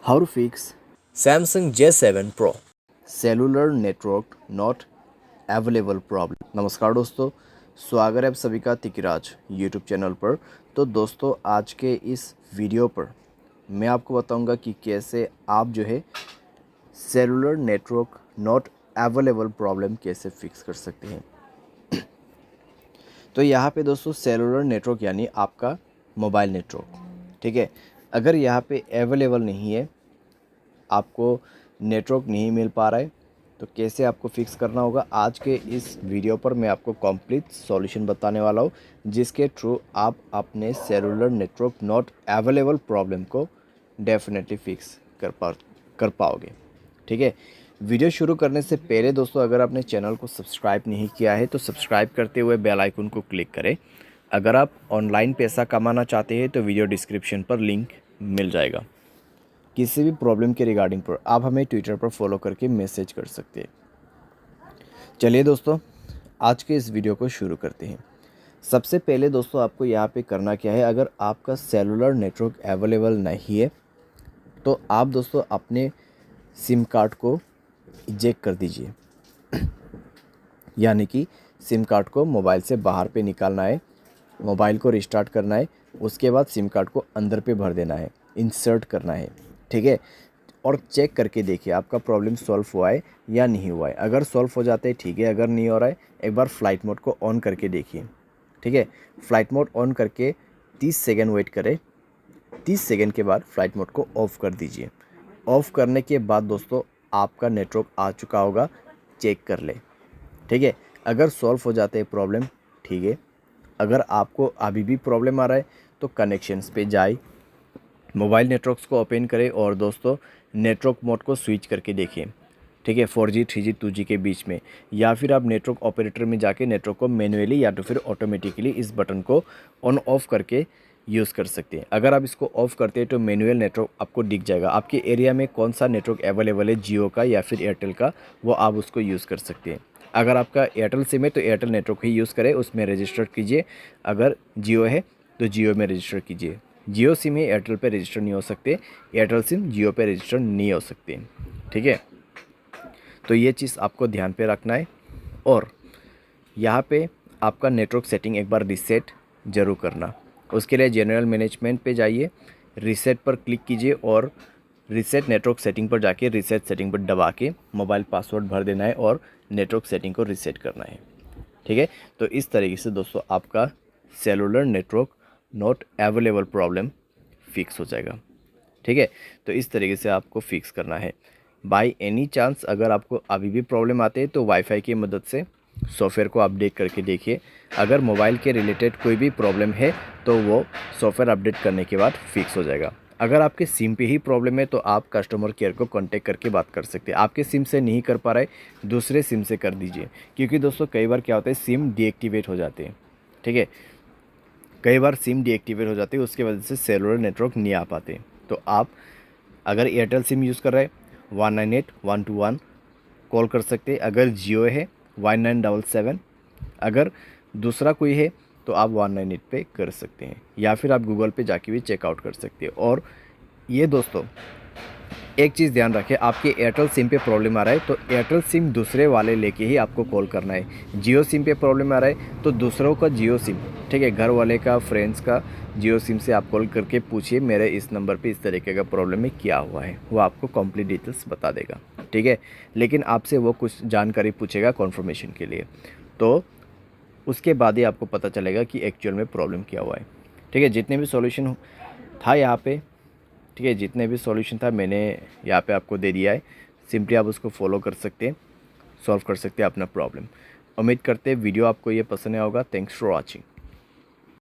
How to fix Samsung J7 Pro। Cellular network not available problem. नमस्कार दोस्तों, स्वागत है आप सभी का तिकिराज यूट्यूब चैनल पर। तो दोस्तों, आज के इस वीडियो पर मैं आपको बताऊंगा कि कैसे आप जो है cellular network not available problem कैसे फिक्स कर सकते हैं। तो यहाँ पे दोस्तों सेलुलर नेटवर्क यानी आपका मोबाइल नेटवर्क, ठीक है। अगर यहाँ पे अवेलेबल नहीं है, आपको नेटवर्क नहीं मिल पा रहा है, तो कैसे आपको फिक्स करना होगा, आज के इस वीडियो पर मैं आपको कंप्लीट सॉल्यूशन बताने वाला हूँ, जिसके थ्रू आप अपने cellular network not available problem को डेफिनेटली फिक्स कर पाओगे, ठीक है। वीडियो शुरू करने से पहले दोस्तों, अगर आपने चैनल को सब्सक्राइब नहीं किया है तो सब्सक्राइब करते हुए बेल आइकन को क्लिक करें। अगर आप ऑनलाइन पैसा कमाना चाहते हैं तो वीडियो डिस्क्रिप्शन पर लिंक मिल जाएगा। किसी भी प्रॉब्लम के रिगार्डिंग पर आप हमें ट्विटर पर फॉलो करके मैसेज कर सकते हैं। चलिए दोस्तों, आज के इस वीडियो को शुरू करते हैं। सबसे पहले दोस्तों, आपको यहाँ पे करना क्या है, अगर आपका सेलुलर नेटवर्क अवेलेबल नहीं है तो आप दोस्तों अपने सिम कार्ड को इजेक्ट कर दीजिए। यानी कि सिम कार्ड को मोबाइल से बाहर पे निकालना है, मोबाइल को रिस्टार्ट करना है, उसके बाद सिम कार्ड को अंदर पे भर देना है, इंसर्ट करना है, ठीक है। और चेक करके देखिए आपका प्रॉब्लम सॉल्व हुआ है या नहीं हुआ है। अगर सॉल्व हो जाता है ठीक है, अगर नहीं हो रहा है एक बार फ्लाइट मोड को ऑन करके देखिए, ठीक है। फ्लाइट मोड ऑन करके 30 सेकेंड वेट करें। 30 सेकेंड के बाद फ्लाइट मोड को ऑफ़ कर दीजिए। ऑफ़ करने के बाद दोस्तों आपका नेटवर्क आ चुका होगा, चेक कर ले, ठीक है। अगर सॉल्व हो जाते हैं प्रॉब्लम, ठीक है। अगर आपको अभी भी प्रॉब्लम आ रहा है तो कनेक्शंस पे जाए, मोबाइल नेटवर्क्स को ओपन करें और दोस्तों नेटवर्क मोड को स्विच करके देखें, ठीक है। 4G 3G 2G के बीच में, या फिर आप नेटवर्क ऑपरेटर में जाके नेटवर्क को मैन्युअली या तो फिर ऑटोमेटिकली इस बटन को ऑन ऑफ करके यूज़ कर सकते हैं। अगर आप इसको ऑफ़ करते हैं तो मैनुअल नेटवर्क आपको दिख जाएगा, आपके एरिया में कौन सा नेटवर्क अवेलेबल है, जियो का या फिर एयरटेल का, वो आप उसको यूज़ कर सकते हैं। अगर आपका एयरटेल सिम है तो एयरटेल नेटवर्क ही यूज़ करें, उसमें रजिस्टर कीजिए। अगर जियो है तो जियो में रजिस्टर कीजिए। जियो सिम है एयरटेल पे रजिस्टर नहीं हो सकते, एयरटेल सिम जियो पे रजिस्टर नहीं हो सकते, ठीक है। तो ये चीज़ आपको ध्यान पे रखना है। और यहाँ पे आपका नेटवर्क सेटिंग एक बार रीसेट ज़रूर करना। उसके लिए जनरल मैनेजमेंट पे जाइए, रीसेट पर क्लिक कीजिए और रीसेट नेटवर्क सेटिंग पर जाके रीसेट सेटिंग पर दबा के मोबाइल पासवर्ड भर देना है और नेटवर्क सेटिंग को रीसेट करना है, ठीक है। तो इस तरीके से दोस्तों आपका cellular network not available problem fix हो जाएगा, ठीक है। तो इस तरीके से आपको फिक्स करना है। बाय एनी चांस अगर आपको अभी भी प्रॉब्लम आते हैं तो वाईफाई की मदद से सॉफ्टवेयर को अपडेट करके देखिए। अगर मोबाइल के रिलेटेड कोई भी प्रॉब्लम है तो वो सॉफ्टवेयर अपडेट करने के बाद फिक्स हो जाएगा। अगर आपके सिम पे ही प्रॉब्लम है तो आप कस्टमर केयर को कांटेक्ट करके बात कर सकते हैं। आपके सिम से नहीं कर पा रहे, दूसरे सिम से कर दीजिए, क्योंकि दोस्तों कई बार क्या होता है सिम डीएक्टिवेट हो जाते हैं, ठीक है। कई बार सिम डीएक्टिवेट हो जाती है, उसकी वजह से सेलुलर नेटवर्क नहीं आ पाते। तो आप अगर एयरटेल सिम यूज़ कर रहे हैं 198-121 कॉल कर सकते हैं। अगर जियो है 1977, अगर दूसरा कोई है तो आप 198 पे कर सकते हैं, या फिर आप गूगल पे जाके भी चेकआउट कर सकते हैं। और ये दोस्तों एक चीज़ ध्यान रखें, आपके एयरटेल सिम पे प्रॉब्लम आ रहा है तो एयरटेल सिम दूसरे वाले लेके ही आपको कॉल करना है। जियो सिम पे प्रॉब्लम आ रहा है तो दूसरों का जियो सिम, ठीक है, घर वाले का, फ्रेंड्स का जियो सिम से आप कॉल करके पूछिए मेरे इस नंबर पे इस तरीके का प्रॉब्लम है, क्या हुआ है, वो आपको कंप्लीट डिटेल्स बता देगा, ठीक है। लेकिन आपसे वो कुछ जानकारी पूछेगा कन्फर्मेशन के लिए, तो उसके बाद ही आपको पता चलेगा कि एक्चुअल में प्रॉब्लम क्या हुआ है, ठीक है। जितने भी सॉल्यूशन था यहाँ पे, ठीक है, जितने भी सॉल्यूशन था मैंने यहाँ पे आपको दे दिया है। सिंपली आप उसको फॉलो कर सकते हैं, सॉल्व कर सकते हैं अपना प्रॉब्लम। उम्मीद करते हैं वीडियो आपको ये पसंद आया होगा। Thanks for watching.